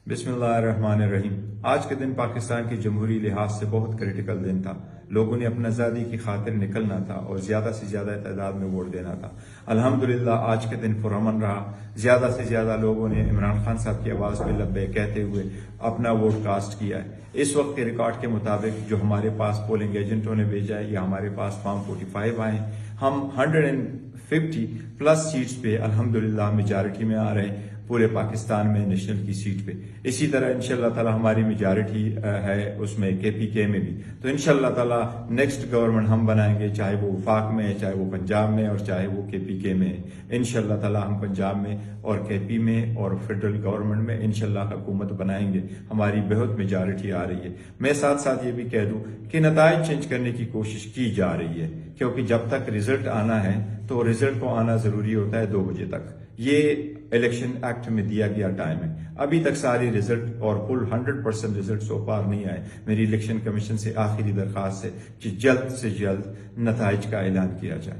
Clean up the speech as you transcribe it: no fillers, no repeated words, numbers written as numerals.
بسم اللہ الرحمن الرحیم۔ آج کے دن پاکستان کی جمہوری لحاظ سے بہت کریٹیکل دن تھا۔ لوگوں نے اپنا آزادی کی خاطر نکلنا تھا اور زیادہ سے زیادہ تعداد میں ووٹ دینا تھا۔ الحمدللہ آج کے دن پرامن رہا۔ زیادہ سے زیادہ لوگوں نے عمران خان صاحب کی آواز پہ لبے کہتے ہوئے اپنا ووٹ کاسٹ کیا ہے۔ اس وقت کے ریکارڈ کے مطابق جو ہمارے پاس پولنگ ایجنٹوں نے بھیجا ہے یا ہمارے پاس فارم 45 آئے، ہم 150 پلس سیٹس پہ الحمدللہ میجارٹی میں آ رہے ہیں پورے پاکستان میں نیشنل کی سیٹ پہ۔ اسی طرح انشاءاللہ تعالی ہماری میجارٹی ہے اس میں KPK میں بھی، تو انشاءاللہ تعالی نیکسٹ گورنمنٹ ہم بنائیں گے، چاہے وہ وفاق میں ہے، چاہے وہ پنجاب میں اور چاہے وہ KPK میں ہے۔ انشاءاللہ تعالی ہم پنجاب میں اور KP میں اور فیڈرل گورنمنٹ میں انشاءاللہ حکومت بنائیں گے۔ ہماری بہت میجارٹی آ رہی ہے۔ میں ساتھ ساتھ یہ بھی کہہ دوں کہ نتائج چینج کرنے کی کوشش کی جا رہی ہے، کیونکہ جب تک رزلٹ آنا ہے تو رزلٹ کو آنا ضروری ہوتا ہے 2 بجے تک۔ یہ الیکشن ایکٹ میں دیا گیا ٹائم ہے۔ ابھی تک ساری رزلٹ اور فل 100% رزلٹ سو پار نہیں آئے۔ میری الیکشن کمیشن سے آخری درخواست ہے کہ جلد سے جلد نتائج کا اعلان کیا جائے۔